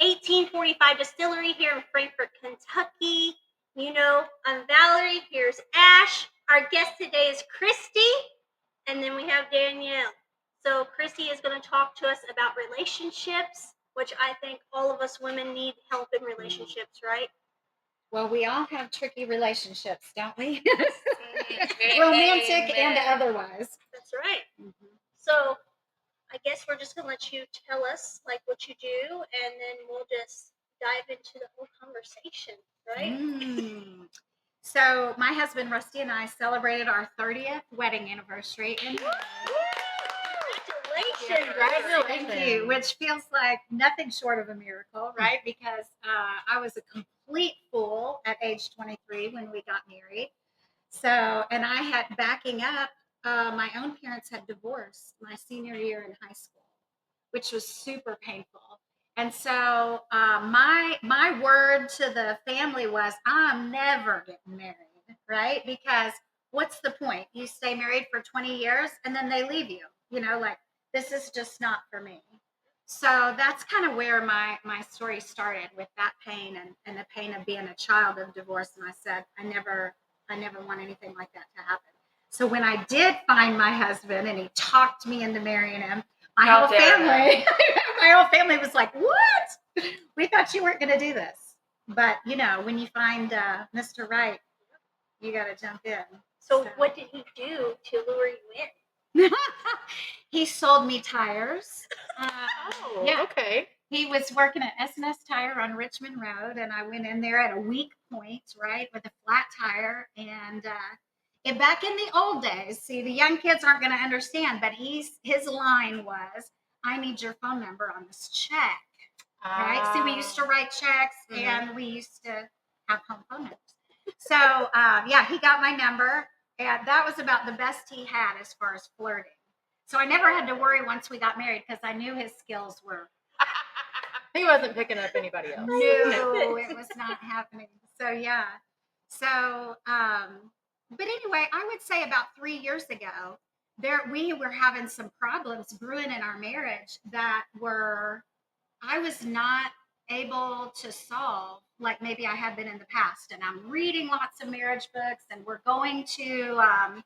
1845 Distillery here in Frankfort, Kentucky. You know, I'm Valerie. Here's Ash. Our guest today is Cristie. And then we have Danielle. So Cristie is going to talk to us about relationships, which I think all of us women need help in relationships, right? Well, we all have tricky relationships, don't we? Romantic and otherwise. That's right. Mm-hmm. So I guess we're just going to let you tell us like what you do, and then we'll just dive into the whole conversation, right? So my husband Rusty and I celebrated our 30th wedding anniversary in Congratulations. Thank you. Which feels like nothing short of a miracle, right? Because I was a complete fool at age 23 when we got married. So, and I had backing up, my own parents had divorced my senior year in high school, which was super painful. And so my word to the family was, I'm never getting married, right? Because what's the point? You stay married for 20 years and then they leave you, like this is just not for me. So that's kind of where my story started, with that pain and the pain of being a child of divorce. And I said, I never want anything like that to happen. So when I did find my husband and he talked me into marrying him, my whole family was like, what? We thought you weren't going to do this. But, when you find Mr. Right, you got to jump in. So what did he do to lure you in? He sold me tires. Okay. He was working at S&S Tire on Richmond Road, and I went in there at a weak point, right, with a flat tire. And back in the old days, see, the young kids aren't going to understand, but his line was, I need your phone number on this check, right? See, we used to write checks, and we used to have home phone numbers. So, he got my number, and that was about the best he had as far as flirting. So I never had to worry once we got married because I knew his skills were. He wasn't picking up anybody else. No, it was not happening. So, yeah. So, but anyway, I would say about 3 years ago, we were having some problems brewing in our marriage that I was not able to solve like maybe I had been in the past. And I'm reading lots of marriage books, and we're going to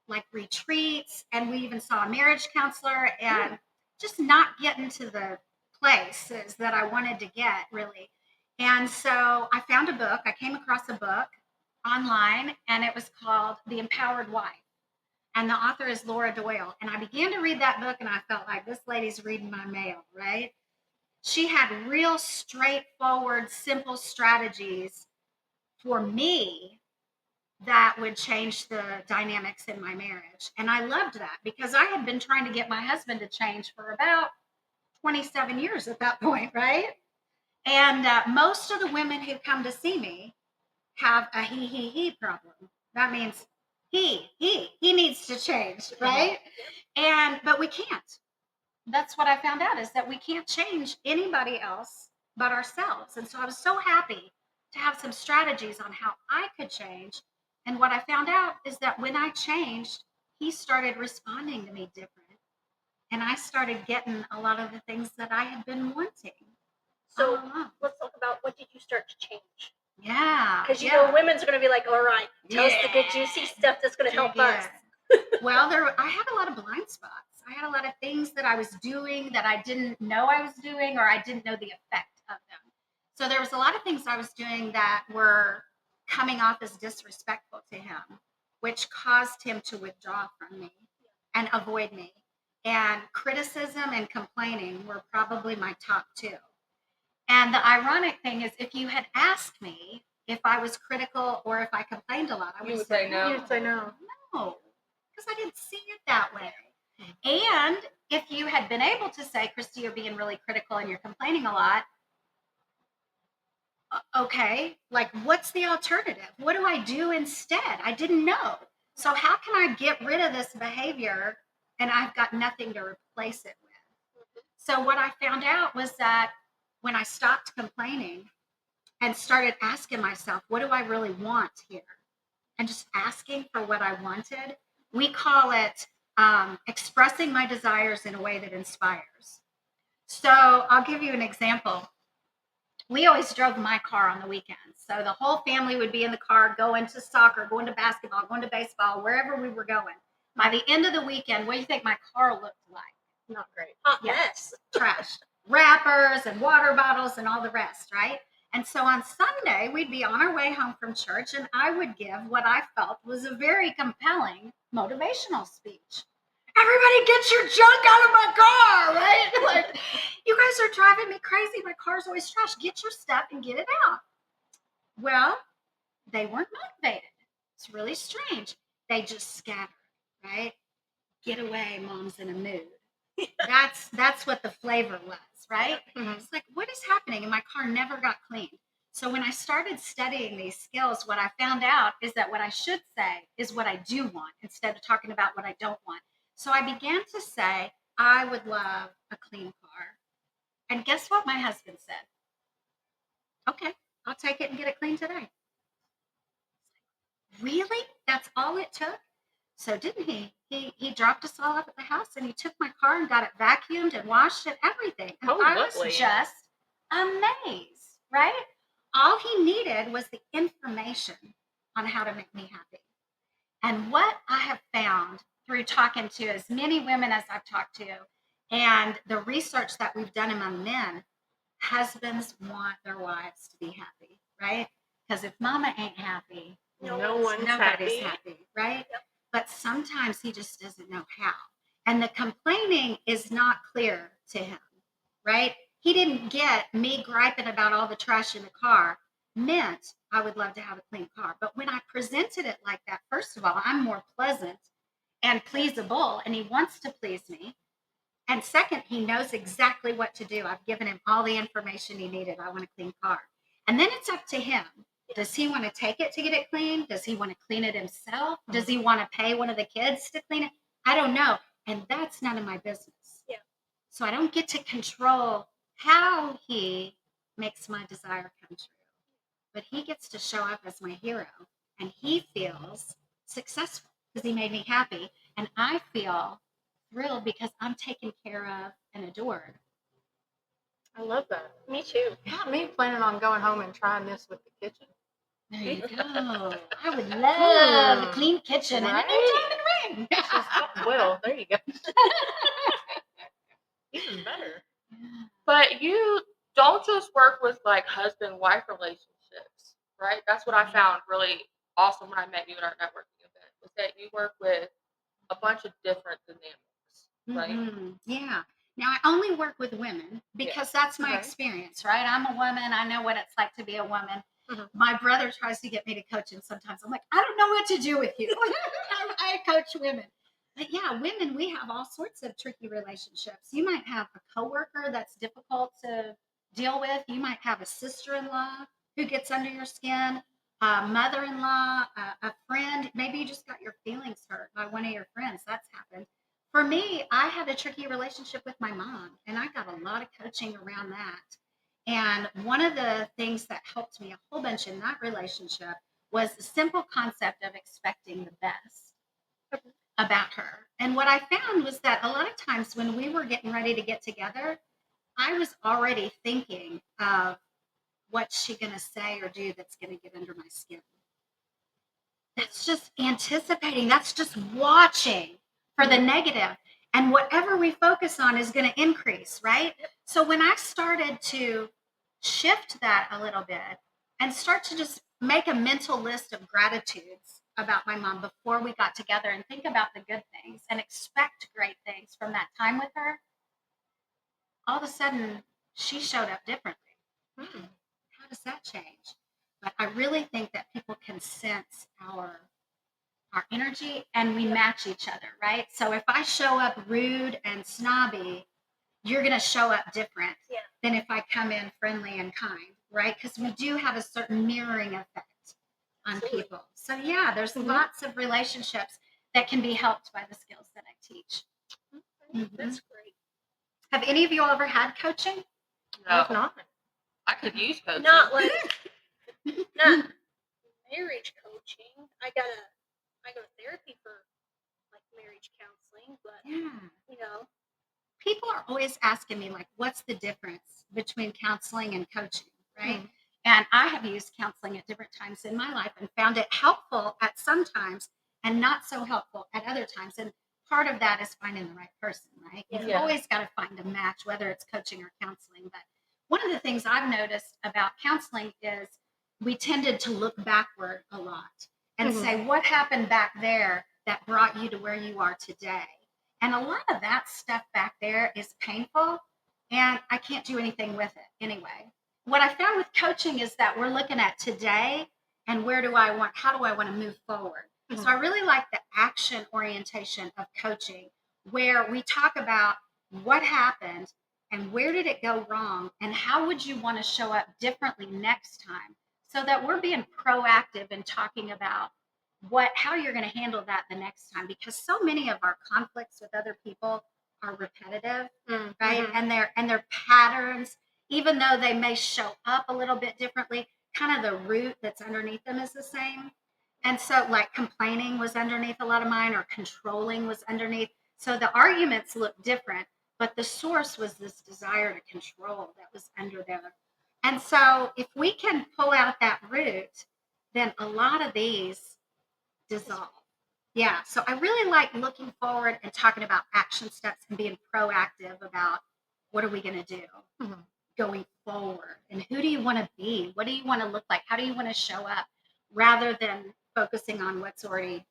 like retreats, and we even saw a marriage counselor, and just not getting to the places that I wanted to get, really. And so I found a book. I came across a book online, and it was called The Empowered Wife. And the author is Laura Doyle. And I began to read that book, and I felt like this lady's reading my mail, right? She had real straightforward, simple strategies for me that would change the dynamics in my marriage. And I loved that because I had been trying to get my husband to change for about 27 years at that point, right? And most of the women who come to see me have a he problem. That means he needs to change, right? But we can't. That's what I found out, is that we can't change anybody else but ourselves. And so I was so happy to have some strategies on how I could change. And what I found out is that when I changed, he started responding to me different. And I started getting a lot of the things that I had been wanting. So let's talk about, what did you start to change? Yeah. Because, women's are going to be like, all right, tell us the good, juicy stuff that's going to help us. Well, I had a lot of blind spots. I had a lot of things that I was doing that I didn't know I was doing, or I didn't know the effect of them. So there was a lot of things I was doing that were coming off as disrespectful to him, which caused him to withdraw from me and avoid me. And criticism and complaining were probably my top two. And the ironic thing is, if you had asked me if I was critical or if I complained a lot, I would say no. You would say no. No, because I didn't see it that way. And if you had been able to say, Cristie, you're being really critical and you're complaining a lot, okay, like what's the alternative? What do I do instead? I didn't know. So how can I get rid of this behavior, and I've got nothing to replace it with? So what I found out was that when I stopped complaining and started asking myself, what do I really want here? And just asking for what I wanted, we call it expressing my desires in a way that inspires. So I'll give you an example. We always drove my car on the weekends. So the whole family would be in the car going to soccer, going to basketball, going to baseball, wherever we were going. By the end of the weekend, what do you think my car looked like? Not great. Hot Yeah. mess. Trash. Wrappers and water bottles and all the rest, right? And so on Sunday, we'd be on our way home from church, and I would give what I felt was a very compelling motivational speech. Everybody get your junk out of my car, right? Like, you guys are driving me crazy. My car's always trash. Get your stuff and get it out. Well, they weren't motivated. It's really strange. They just scattered, right? Get away, mom's in a mood. That's what the flavor was, right? Mhm. It's like, what is happening? And my car never got cleaned. So when I started studying these skills, what I found out is that what I should say is what I do want instead of talking about what I don't want. So I began to say, I would love a clean car. And guess what my husband said? Okay, I'll take it and get it cleaned today. Really? That's all it took? So didn't he? He dropped us all off at the house and he took my car and got it vacuumed and washed and everything. And Oh, I lovely. was just amazed, right? All he needed was the information on how to make me happy. And what I have found through talking to as many women as I've talked to and the research that we've done among men, husbands want their wives to be happy, right? Because if mama ain't happy, No one's nobody's happy. happy, right? Yep. But sometimes he just doesn't know how. And the complaining is not clear to him, right? He didn't get me griping about all the trash in the car meant I would love to have a clean car. But when I presented it like that, first of all, I'm more pleasant and pleasable, and he wants to please me. And second, he knows exactly what to do. I've given him all the information he needed. I want a clean car. And then it's up to him. Does he want to take it to get it clean? Does he want to clean it himself? Does he want to pay one of the kids to clean it? I don't know. And that's none of my business. Yeah. So I don't get to control how he makes my desire come true. But he gets to show up as my hero. And he feels successful because he made me happy. And I feel thrilled because I'm taken care of and adored. I love that. Me too. Not me planning on going home and trying this with the kitchen. There you go. I would love a clean kitchen and a new Right? diamond ring. Well, there you go. Even better. But you don't just work with like husband-wife relationships, right? That's what I found really awesome when I met you at our networking event, was that you work with a bunch of different dynamics, right? Mhm. Yeah. Now I only work with women because that's my Okay. experience, right? I'm a woman. I know what it's like to be a woman. Mhm. My brother tries to get me to coach him sometimes. I'm like, I don't know what to do with you. I coach women. But yeah, women, we have all sorts of tricky relationships. You might have a coworker that's difficult to deal with. You might have a sister-in-law who gets under your skin, a mother-in-law, a friend. Maybe you just got your feelings hurt by one of your friends. That's happened. For me, I had a tricky relationship with my mom, and I got a lot of coaching around that. And one of the things that helped me a whole bunch in that relationship was the simple concept of expecting the best about her. And what I found was that a lot of times when we were getting ready to get together, I was already thinking of what's she going to say or do that's going to get under my skin. That's just anticipating. That's just watching for the negative. And whatever we focus on is going to increase, right? So when I started to shift that a little bit and start to just make a mental list of gratitudes about my mom before we got together and think about the good things and expect great things from that time with her, all of a sudden she showed up differently. How does that change? But I really think that people can sense our energy and we match each other, right? So if I show up rude and snobby, you're going to show up different than if I come in friendly and kind, right? Because we do have a certain mirroring effect on people. So yeah, there's lots of relationships that can be helped by the skills that I teach. That's great. Have any of you ever had coaching? No, not. I could use coaching. Not like not marriage coaching. I go to therapy for like marriage counseling, but Yeah. you know, people are always asking me, like, what's the difference between counseling and coaching, right? And I have used counseling at different times in my life and found it helpful at some times and not so helpful at other times. And part of that is finding the right person, right? You've Yeah. always got to find a match, whether it's coaching or counseling. But one of the things I've noticed about counseling is we tended to look backward a lot and say, what happened back there that brought you to where you are today? And a lot of that stuff back there is painful, and I can't do anything with it anyway. What I found with coaching is that we're looking at today and how do I want to move forward? So I really like the action orientation of coaching, where we talk about what happened and where did it go wrong and how would you want to show up differently next time, so that we're being proactive in talking about how you're going to handle that the next time, because so many of our conflicts with other people are repetitive, right? And they're patterns, even though they may show up a little bit differently, kind of the root that's underneath them is the same. And so, like, complaining was underneath a lot of mine, or controlling was underneath. So the arguments look different, but the source was this desire to control that was under there. And so if we can pull out that root, then a lot of these dissolve. Yeah. So I really like looking forward and talking about action steps and being proactive about what are we going to do going forward, and who do you want to be? What do you want to look like? How do you want to show up, rather than focusing on what's already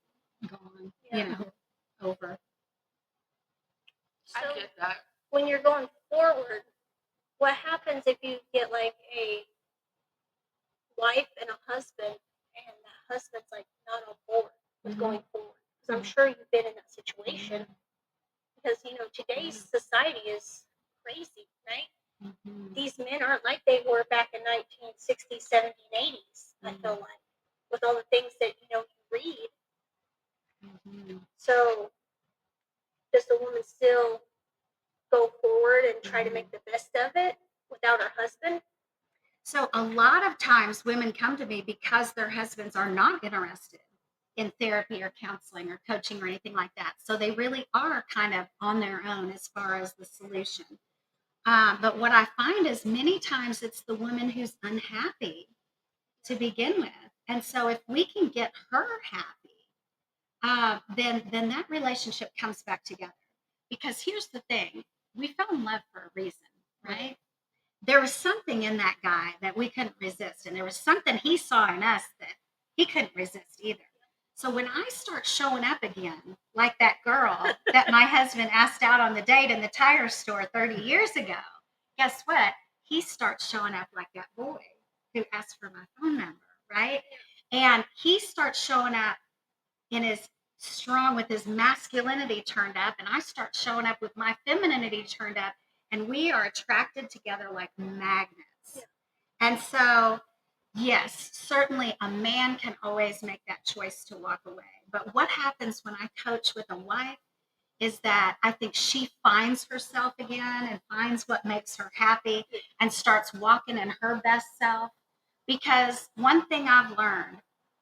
gone, over. I So get that. when you're going forward, what happens if you get like a wife and a husband, and the husband's like not on board with going forward? Because I'm sure you've been in that situation. Because today's society is crazy, right? These men aren't like they were back in 1960s, 70s, and 80s. I feel like, with all the things that you read. So does the woman still go forward and try to make the best of it without her husband? So a lot of times women come to me because their husbands are not interested in therapy or counseling or coaching or anything like that. So they really are kind of on their own as far as the solution. But what I find is many times it's the woman who's unhappy to begin with. And so if we can get her happy, then that relationship comes back together. Because here's the thing, we fell in love for a reason, right? There was something in that guy that we couldn't resist. And there was something he saw in us that he couldn't resist either. So when I start showing up again, like that girl that my husband asked out on the date in the tire store 30 years ago, guess what? He starts showing up like that boy who asked for my phone number, right? And he starts showing up with his masculinity turned up, and I start showing up with my femininity turned up, and we are attracted together like magnets. Yeah. And so, yes, certainly a man can always make that choice to walk away. But what happens when I coach with a wife is that I think she finds herself again and finds what makes her happy and starts walking in her best self. Because one thing I've learned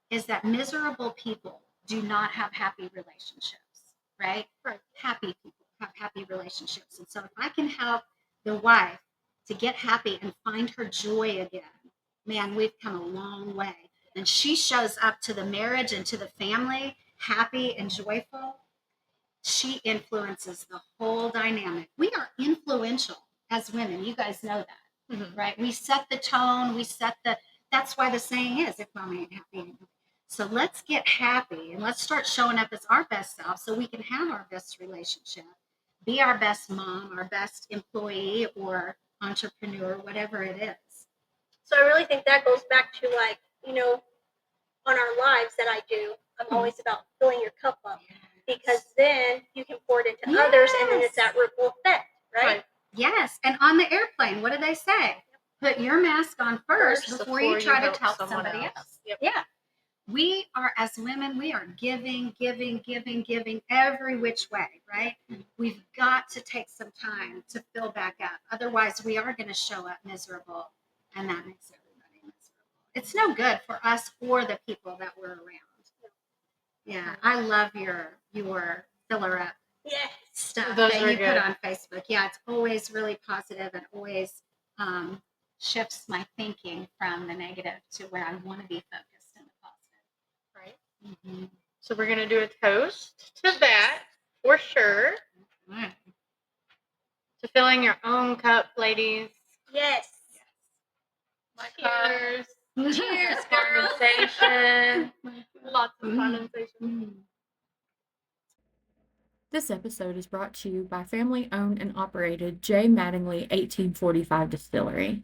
is that miserable people do not have happy relationships, right? Happy people have happy relationships. And so if I can help the wife to get happy and find her joy again, man, we've come a long way. And she shows up to the marriage and to the family happy and joyful. She influences the whole dynamic. We are influential as women. You guys know that, right? We set the tone. That's why the saying is, if mom ain't happy. So let's get happy and let's start showing up as our best self so we can have our best relationship, be our best mom, our best employee or entrepreneur, whatever it is. So I really think that goes back to, like, on our lives that I do, I'm always about filling your cup up, because then you can pour it into others, and then it's that ripple effect, right? Yes. And on the airplane, what do they say? Put your mask on first before you try to help somebody else. Yep. Yeah. We are, as women, we are giving every which way, right? We've got to take some time to fill back up. Otherwise, we are going to show up miserable, and that makes everybody miserable. It's no good for us or the people that we're around. Yeah, I love your filler up. Yes. stuff Those that are you put good. on Facebook. Yeah, it's always really positive and always shifts my thinking from the negative to where I want to be focused in the positive. Right. So we're gonna do a toast to that for sure. Mm. To filling your own cup, ladies. Yes. My cup. Cheers. Cheers, girls. Condensation. Lots of Mm. condensation. Mm. This episode is brought to you by family-owned and operated J. Mattingly 1845 Distillery.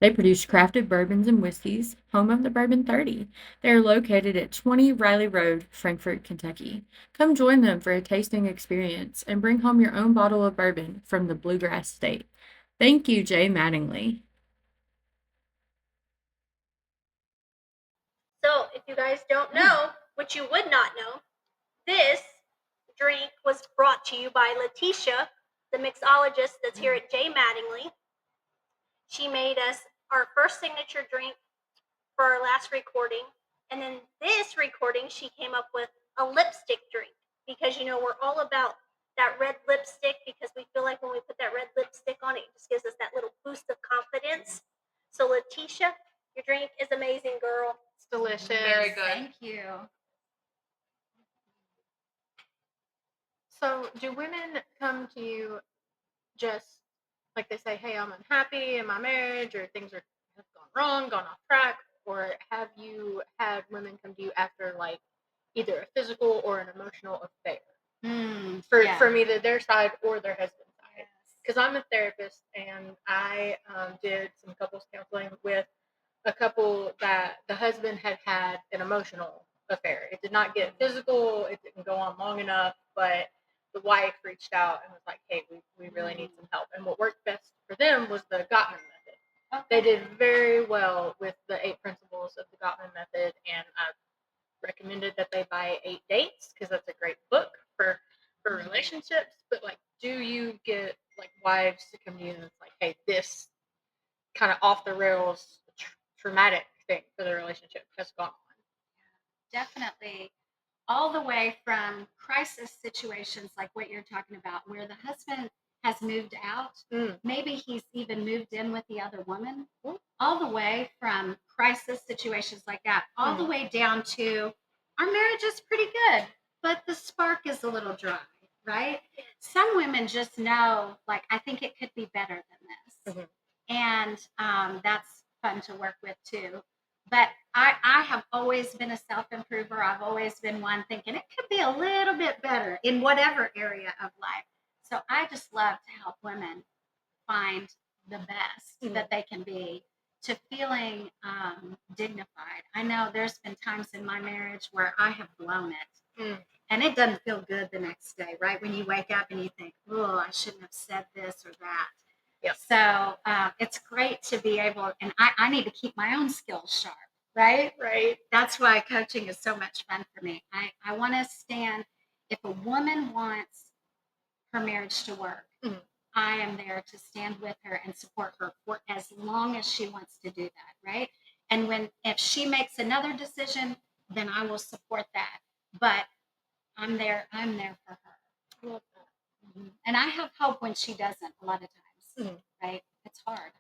They produce crafted bourbons and whiskeys, home of the Bourbon 30. They are located at 20 Riley Road, Frankfort, Kentucky. Come join them for a tasting experience and bring home your own bottle of bourbon from the Bluegrass State. Thank you, J. Mattingly. So, if you guys don't know, which you would not know, this drink was brought to you by Letitia, the mixologist that's here at J. Mattingly. She made us our first signature drink for our last recording. And then this recording, she came up with a lipstick drink because, you know, we're all about that red lipstick because we feel like when we put that red lipstick on, it just gives us that little boost of confidence. So, Letitia, your drink is amazing, girl. It's delicious. Very good. Thank you. So, do women come to you just like they say, "Hey, I'm unhappy in my marriage," or things have gone wrong, gone off track, or have you had women come to you after like either a physical or an emotional affair from either their side or their husband's side? Because I'm a therapist and I did some couples counseling with a couple that the husband had had an emotional affair. It did not get physical. It didn't go on long enough, but the wife reached out and was like, "Hey, we really need some help." And what worked best for them was the Gottman method. They did very well with the 8 principles of the Gottman method, and I recommended that they buy 8 Dates because that's a great book for relationships. But like, do you get like wives to come to you and it's like, "Hey, this kind of off the rails traumatic thing for the relationship has gone on"? Definitely. All the way from crisis situations like what you're talking about, where the husband has moved out, maybe he's even moved in with the other woman, all the way from crisis situations like that, all the way down to our marriage is pretty good, but the spark is a little dry, right? Some women just know, like, I think it could be better than this. And that's fun to work with too. But I have always been a self-improver. I've always been one thinking it could be a little bit better in whatever area of life. So I just love to help women find the best that they can be, to feeling dignified. I know there's been times in my marriage where I have blown it. And it doesn't feel good the next day, right? When you wake up and you think, "Oh, I shouldn't have said this or that." Yep. So it's great to be able, and I need to keep my own skills sharp, right? Right. That's why coaching is so much fun for me. I want to stand, if a woman wants her marriage to work, I am there to stand with her and support her for as long as she wants to do that, right? And if she makes another decision, then I will support that. But I'm there for her. I love that. And I have hope when she doesn't a lot of times, right? It's hard.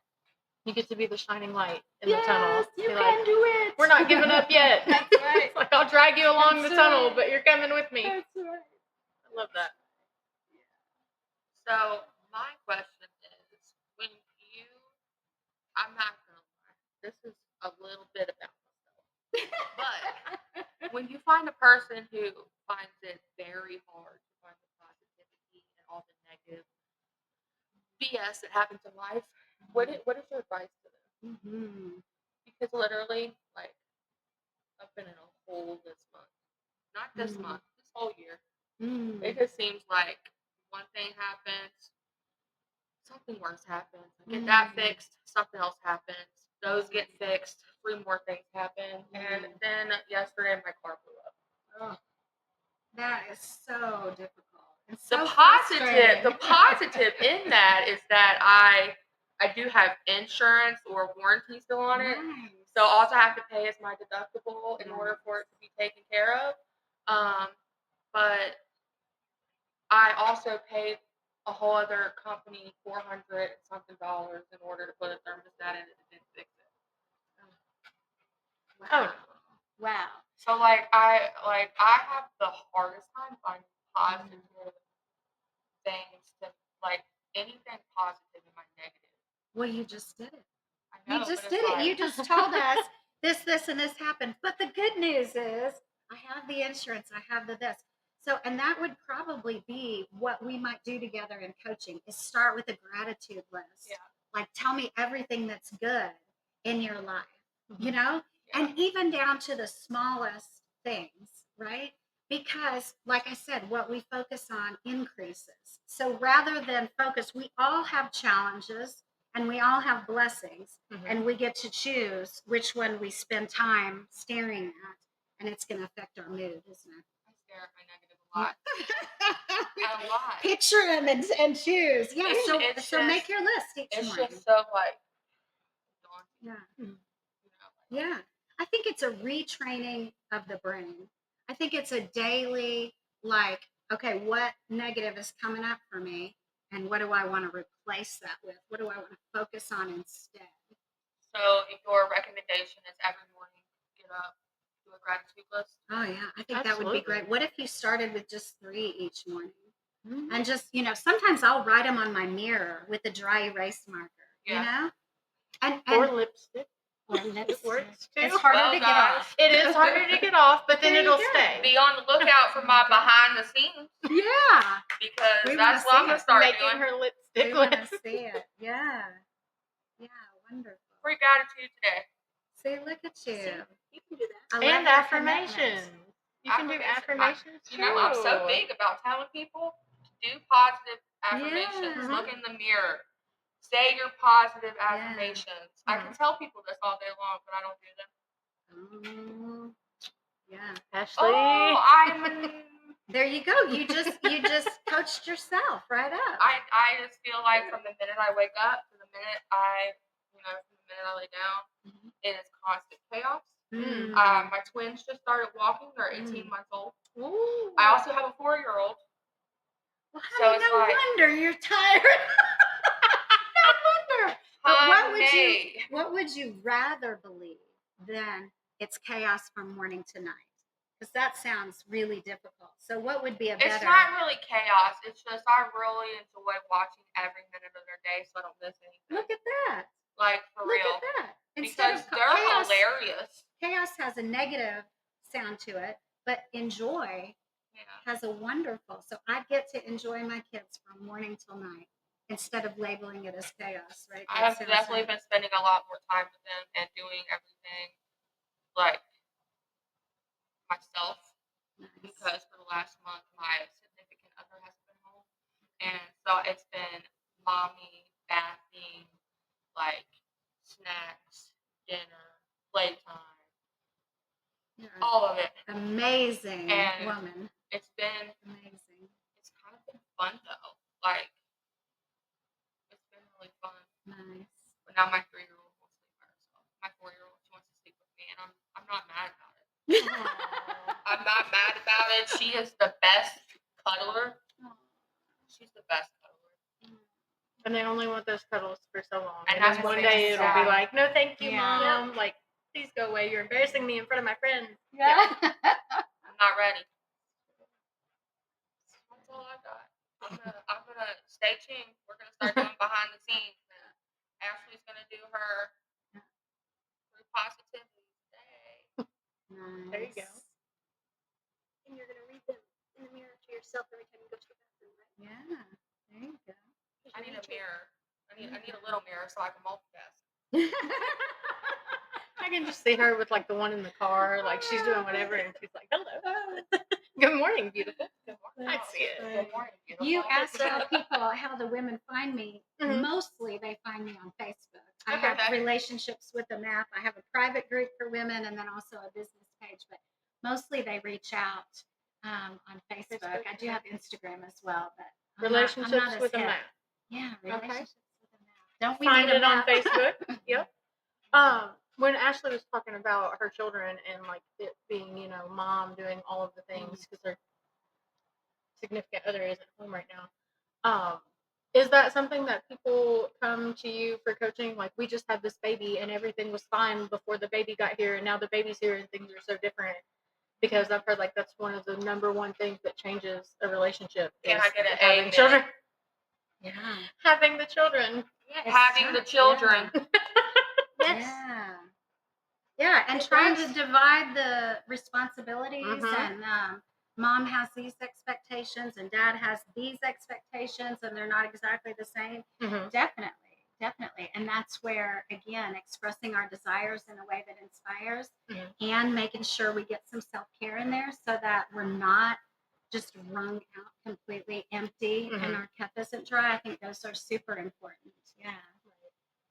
You get to be the shining light in the tunnel. You Be can like, do it. "We're not giving up yet." That's right. It's like, I'll drag you along That's the tunnel, right. but you're coming with me. That's right. I love that. So my question is, when you, I'm not gonna lie, this is a little bit about myself, but when you find a person who finds it very hard to find the positivity and all the negative BS that happens in life, what is your advice to them? Because literally, like, I've been in a hole this month, not this month, this whole year. It just seems like one thing happens, something worse happens. I get that fixed, something else happens. Those get fixed, 3 more things happen, and then yesterday my car blew up. Oh, that is so difficult. It's The so positive frustrating. in that is that I do have insurance or warranty still on it. Nice. So all I have to pay is my deductible in order for it to be taken care of. But I also paid a whole other company $400 something in order to put a thermostat in it and didn't fix it. Oh, Wow. So I have the hardest time finding positive things to anything positive in my negative. Well, you just did it. I know, You just but did it's it. You just told us this, and this happened. But the good news is I have the insurance, I have the this. So, and that would probably be what we might do together in coaching is start with a gratitude list. Yeah. Like, tell me everything that's good in your life, you Mm-hmm. know? Yeah. And even down to the smallest things, right? Because, like I said, what we focus on increases. So rather than focus, we all have challenges and we all have blessings, Mhm. and we get to choose which one we spend time staring at, and it's going to affect our mood, isn't it? I stare at my negative a lot. A lot. Picture them and choose. Yeah, It's so make just- your list each It's morning. just so daunting. Yeah. You know, Yeah, I think it's a retraining of the brain. I think it's a daily, okay, what negative is coming up for me? And what do I want to replace that with? What do I want to focus on instead? So your recommendation is every morning get up, do a gratitude list. Oh, yeah, I think that would be great. What if you started with just 3 each morning? Mhm. And just, sometimes I'll write them on my mirror with a dry erase marker, Yeah. And Or lipstick. or It lipstick. works too. It's harder to get guys, off. It is harder to get off, but then There you it'll go. stay. Be on the lookout for my behind the scenes Yeah, because We that's wanna what I'm see gonna it. start Making doing. her we lipstick want to list. see it. Yeah, wonderful. Free gratitude today. See, look at you. You can do that. I love And your affirmations. commitment. You can do affirmations too. I'm so big about telling people to do positive affirmations. Yeah. Look in the mirror. Say your positive affirmations. I can tell people this all day long, but I don't do them. Oh, yeah. Ashley. Oh, I'm. There you go. You just coached yourself right up. I just feel like from the minute I wake up to the minute I lay down, it is constant chaos. Mm. My twins just started walking. They're 18 months old. Ooh. I also have a 4-year-old. Well, So honey, it's no like- wonder you're tired. No wonder. But what would you rather believe than it's chaos from morning to night? Because that sounds really difficult. So what would be a better? It's not really chaos. It's just I really enjoy watching every minute of their day, so I don't miss anything. Look at that. Like for Look real. at that. Instead Because of they're chaos, hilarious. chaos has a negative sound to it, but enjoy Yeah. has a wonderful. So I get to enjoy my kids from morning till night instead of labeling it as chaos, right? I have definitely been spending a lot more time with them and doing everything like myself because for the last month my significant other has been home, and so it's been mommy, bathing, like snacks, dinner, playtime, all of it. Amazing And woman. It's been Amazing. It's kind of been fun though. Like it's been really fun. Nice. But now my 3-year-old wants to sleep by herself. My 4-year-old wants to sleep with me, and I'm not mad about it. I'm not mad about it. She is the best cuddler. She's the best cuddler. And they only want those cuddles for so long. And And that's then what one makes day it it'll sad. be like, no, thank you, Yeah. Mom. Like, please go away. You're embarrassing me in front of my friends. Yeah. I'm not ready. That's all I got. I'm gonna stay tuned. We're gonna start doing behind the scenes. Ashley's gonna do her positivity today. Nice. There you go. And you're gonna read them in the mirror to yourself every time you go to the bathroom, right? Yeah. There you go. I need a mirror. I need a little mirror so I can multitask. I can just see her with like the one in the car, like she's doing whatever, and she's like, "Hello, good morning, beautiful." Good morning. I see it. Good morning, beautiful. You asked how the women find me. Mhm. Mostly they find me on Facebook. I Okay. have relationships with the map. I have a private group for women and then also a business page, but mostly they reach out on Facebook. I do have Instagram as well, but I'm Relationships not as with a hip. map. Yeah, Okay. relationships with a map. Don't we Find need a it on map? Facebook. Yep. When Ashley was talking about her children and like it being, mom doing all of the things because they're significant other isn't home right now. Is that something that people come to you for coaching? Like, we just had this baby and everything was fine before the baby got here, and now the baby's here and things are so different. Because I've heard like that's one of the number one things that changes a relationship. Can is I get an having amen? children? Yeah. Having the children. Yes. Having the children. Yes. Yeah. Yeah, and It trying does. to divide the responsibilities, Mhm. and mom has these expectations and dad has these expectations, and they're not exactly the same. Mhm. Definitely. And that's where, again, expressing our desires in a way that inspires, Mhm. and making sure we get some self-care in there so that we're not just wrung out completely empty and Mhm. our cup isn't dry. I think those are super important. Yeah.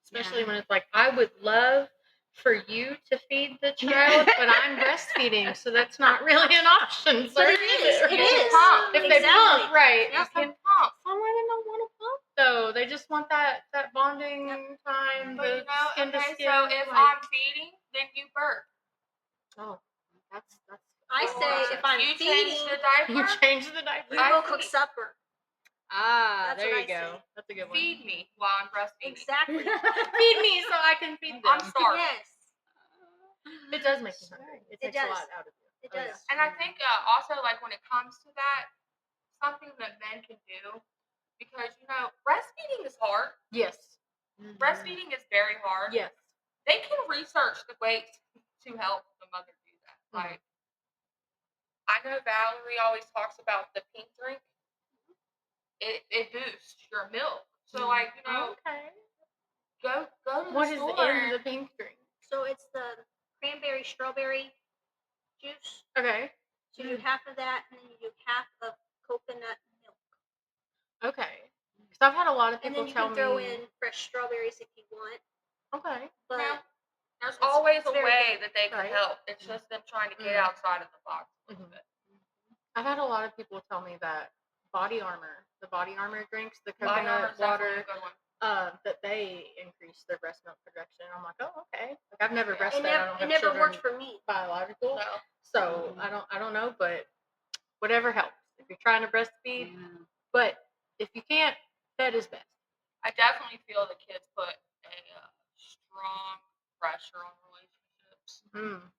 Especially when it's like, I would love for you to feed the child, but I'm breastfeeding, so that's not really an option. But sir. it is. It You can is. pump. If they Exactly. pump, right? Yep. You can pump. Some women don't want to pump though. They just want that bonding time. But the skin to okay, skin, so if like, I'm feeding, then you burp. oh, that's I Or say if I'm you feeding, change the you diaper, change the diaper. you I go cook feed. supper. Ah, That's there what you I go. say. That's a good one. Feed me while I'm breastfeeding. Exactly. Feed me so I can feed them. I'm starving. Yes, It does make you hungry. It It takes a does. lot out of you. it Oh, yeah. does. And I think also, like, when it comes to that, something that men can do, because, breastfeeding is hard. Yes. Breastfeeding is very hard. Yes. They can research the ways to help the mother do that. Mhm. Like, I know Valerie always talks about the pink drink. It boosts your milk. So, like, Okay. go to the What is store. in the pink drink? So it's the cranberry strawberry juice. Okay. So you do half of that, and then you do half of coconut milk, Okay. Because I've had a lot of and people then you tell can throw me. in fresh strawberries if you want. Okay. But Now, there's It's- always it's a very way good. that they can Right. help. It's just them trying to get Mhm. outside of the box a little Mhm. bit. I've had a lot of people tell me that the Body Armor drinks, the Body coconut Armor's definitely a water, good one. that they increase their breast milk production. I'm like, oh, okay. Like, I've never Yeah. breastfed. it I never, don't it have never children worked for me. biological, So, so I don't know, but whatever helps. If you're trying to breastfeed, but if you can't, fed is best. I definitely feel the kids put a strong pressure on relationships. Mm.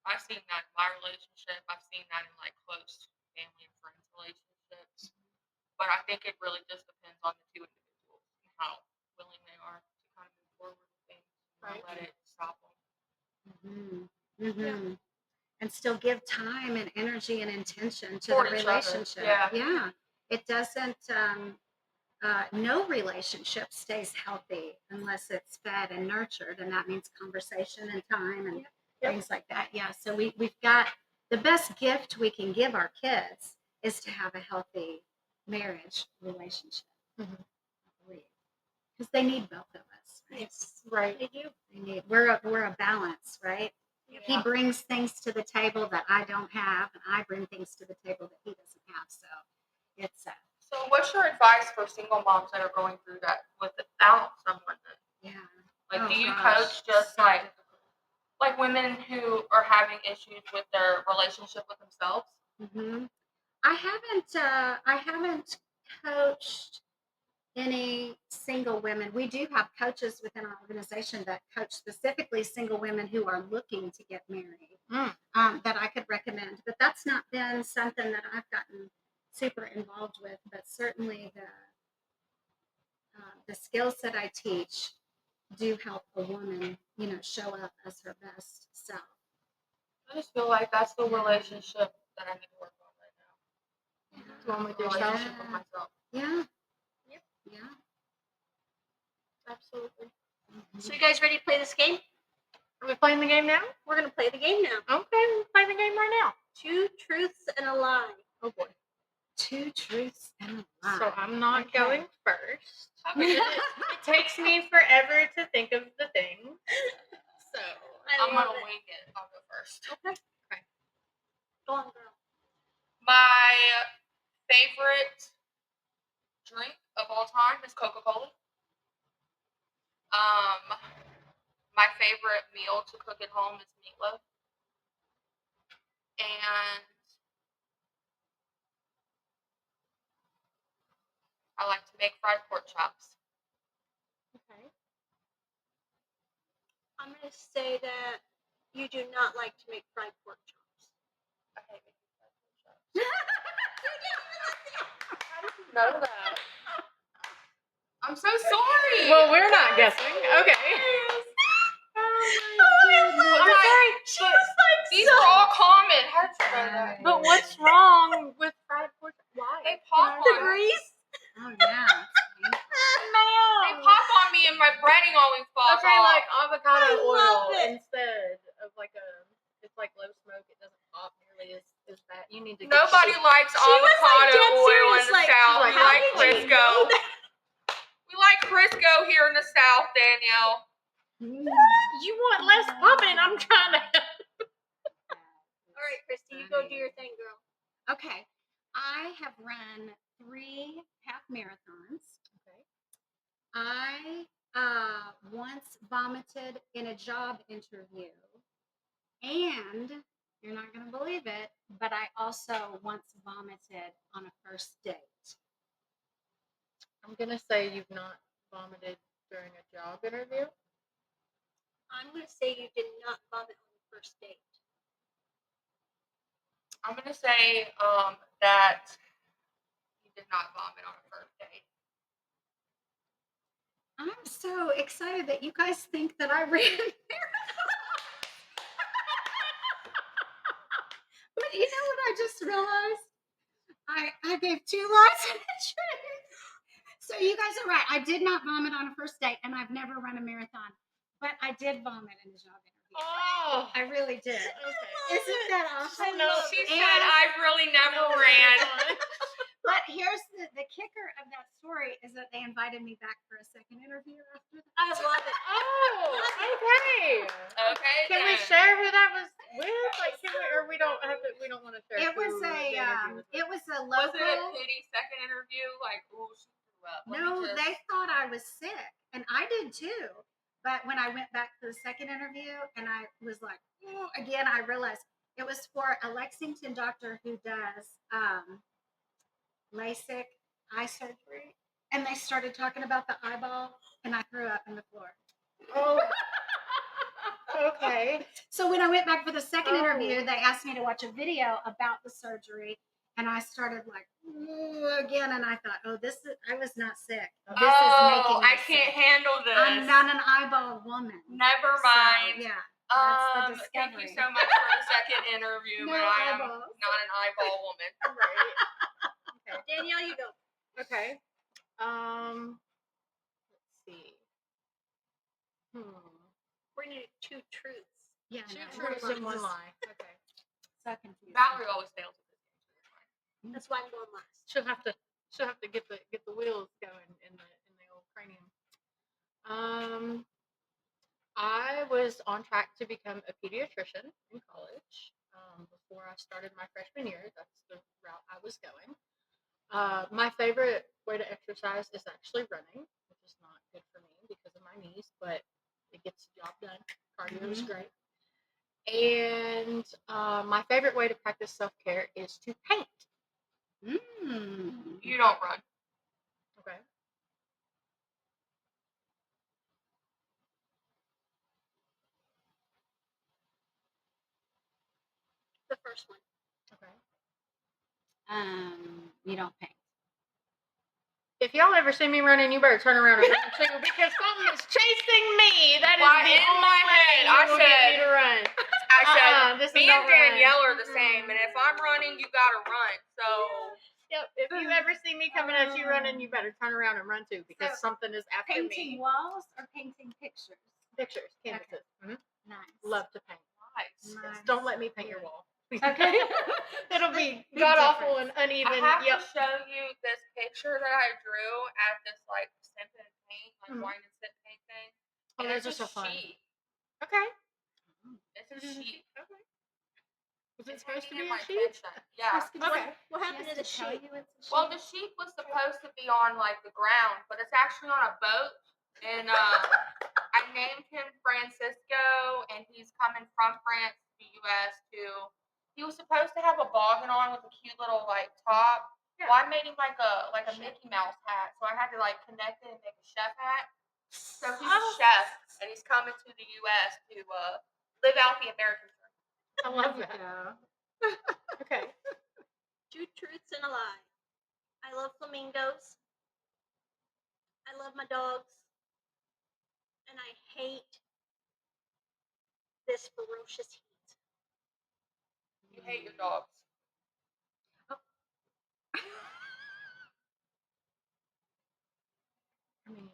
I've seen that in my relationship. I've seen that in, like, close family and friends relationships. But I think it really just depends on the two individuals and how willing they are to kind of move forward with things and Right. not let it stop them. And still give time and energy and intention to Toward the each other, relationship. yeah. It doesn't. No relationship stays healthy unless it's fed and nurtured, and that means conversation and time and things like that. Yeah. So we've got the best gift we can give our kids is to have a healthy marriage relationship. Mhm. Because they need both of us. Right? Yes, Right. they do. We're a balance, right? Yeah. He brings things to the table that I don't have, and I bring things to the table that he doesn't have. So it's So, what's your advice for single moms that are going through that without someone? yeah. Like, Oh, do you gosh, coach just so like women who are having issues with their relationship with themselves? Mm-hmm. I haven't coached any single women. We do have coaches within our organization that coach specifically single women who are looking to get married, that I could recommend. But that's not been something that I've gotten super involved with. But certainly the skills that I teach do help a woman, show up as her best self. I just feel like that's the relationship that I need to work on right now. The one with The yourself. relationship with myself. Yeah. Yep. Yeah. Absolutely. So you guys ready to play this game? Are we playing the game now? We're gonna play the game now. Okay, we'll play the game right now. 2 truths and a lie. Oh boy. 2 truths and a lie. So I'm not Okay. going first. Okay. It takes me forever to think of the thing. So I'm love gonna it. wing it. I'll go first. Okay. Go on, girl. My favorite drink of all time is Coca-Cola. My favorite meal to cook at home is meatloaf. And I like to make fried pork chops. Okay. I'm gonna say that you do not like to make fried pork chops. I hate making fried pork chops. How did you know that? I'm so sorry. Well, we're not guessing. Okay. I'm sorry. These are all common. How did you know that? But what's wrong with fried pork? Why? They pop The on me. grease. Oh yeah. They pop on me and my breading always falls Okay, off. like avocado I oil love it. instead of like it's like low smoke. It doesn't pop nearly as bad. You need to. Nobody likes She was, like, avocado dead oil serious, in the like, South. she's We like, like how did you Crisco. know that? We like Crisco here in the South, Danielle. You want less popping? I'm trying to. All right, Cristie, you go do your thing, girl. Okay. I have run 3 half marathons. Okay. I once vomited in a job interview, and you're not going to believe it, but I also once vomited on a first date. I'm gonna say you've not vomited during a job interview. I'm gonna say you did not vomit on the first date. I'm gonna say that you did not vomit on a first date. I'm so excited that you guys think that I ran But you know what I just realized? I gave 2 lies and a truth. So you guys are right. I did not vomit on a first date, and I've never run a marathon. But I did vomit in a job interview. Oh. I really did. Okay. Isn't that awesome? She And- said, "I've really never ran." But here's the kicker of that story is that they invited me back for a second interview after that. I love it. Oh, okay. Okay, Can we then. share who that was with? Like, can we, or we don't have to? We don't want to share. It was who the interview was with. it was a Was local. it a pity second interview? Like, ooh, she threw up. Let me No, just- they thought I was sick, and I did too. But when I went back for the second interview, and I was like, "Ooh," again, I realized it was for a Lexington doctor who does LASIK eye surgery, and they started talking about the eyeball, and I threw up in the floor. Oh. Okay. So when I went back for the second Oh. interview, they asked me to watch a video about the surgery, and I started like "Ooh," again, and I thought, "Oh, I was not sick. This is making me I can't sick. handle this. I'm not an eyeball woman." Never So, mind. yeah, that's the Thank you discovery. so much for the second interview, No but I am eyeballs. not an eyeball woman. Right. Okay. Danielle, you go. Okay. Let's see. We're gonna do 2 truths. Yeah, Two no, truths Truth and one lie. Okay. so confusing. Valerie always fails at this game. That's why I'm going last. She'll have to get the wheels going in the old cranium. I was on track to become a pediatrician in college. Before I started my freshman year, that's the route I was going. My favorite way to exercise is actually running, which is not good for me because of my knees, but it gets the job done. Cardio is great. And my favorite way to practice self-care is to paint. You don't run. Okay. The first one. Okay. You don't paint. If y'all ever see me running, you better turn around and run too, because something is chasing me. That is Why, the in only my way head, you I will get me said- to run. I said, this is me not and Danielle run. are the same, and if I'm running, you gotta run. So, Yep. If you ever see me coming at you running, you better turn around and run too, because So, something is after Painting me. walls or painting pictures? Pictures, canvases. Nice. Love to paint. nice. Nice. Don't let me paint your wall. Okay. It'll be Big god awful and difference. uneven. I have Yep. to show you this picture that I drew at this like sip and paint, like wine and sip paint thing. Oh, And those it's are a so fun. sheep. Okay. It's a sheep. Okay. Was it It's supposed to hanging be in a my sheep? kitchen. Yeah. Okay. What She happened has to the tell sheep? you it's a Well, sheep? the sheep was supposed to be on like the ground, but it's actually on a boat. And I named him Francisco, and he's coming from France to the U.S. too. He was supposed to have a boggin on with a cute little like top, Yeah. Well, I made him like a Mickey Mouse hat, so I had to like connect it and make a chef hat. So he's a chef, and he's coming to the U.S. to live out the American dream. I love that. Okay. Two truths and a lie. I love flamingos. I love my dogs. And I hate this ferocious heat. You hate your dogs. I mean,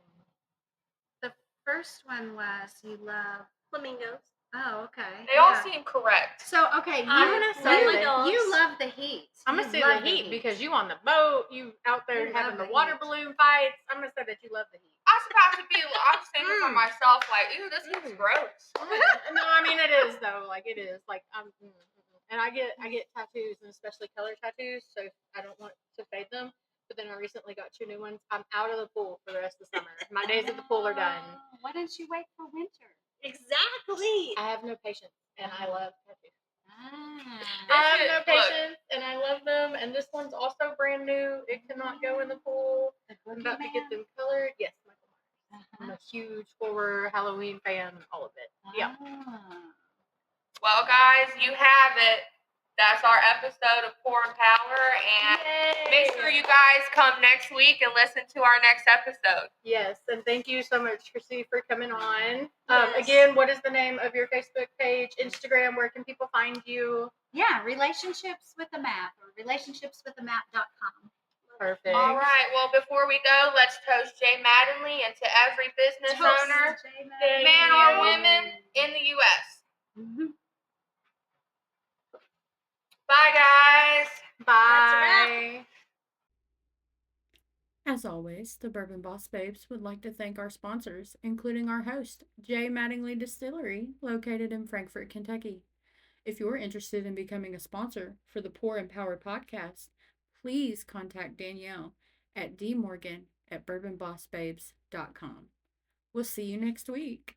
the first one was you love. Flamingos. Oh, okay. They all seem correct. So okay, I'm you gonna say love my dogs. You love the heat. I'm You gonna say love the heat because you on the boat, you out there You having love the the water heat. balloon fights. I'm gonna say that you love the heat. I was about to be. I'm thinking for myself, like, ew, this is gross. No, I mean it is though. Like it is. Like and I get tattoos and especially color tattoos, so I don't want to fade them. But then I recently got 2 new ones. I'm out of the pool for the rest of the summer. My days at the pool are done. Why don't you wait for winter? Exactly. I have no patience, and I love tattoos. This I have is- no look. patience, and I love them. And this one's also brand new. It cannot go in the pool. I'm about to get them colored. Yes, Michael Myers. I'm a huge horror Halloween fan. All of it. Yeah. Well, guys, you have it. That's our episode of Pour and Power, and make sure you guys come next week and listen to our next episode. Yes, and thank you so much, Cristie, for coming on. Yes. Again, what is the name of your Facebook page, Instagram? Where can people find you? Yeah, relationships with the map or relationshipswiththemap.com. Perfect. All right. Well, before we go, let's toast Jay Mattingly and to every business owner, man or woman in the U.S. Bye, guys. Bye. As always, the Bourbon Boss Babes would like to thank our sponsors, including our host, J. Mattingly Distillery, located in Frankfort, Kentucky. If you're interested in becoming a sponsor for the Pour and Power podcast, please contact Danielle at dmorgan@bourbonbossbabes.com. We'll see you next week.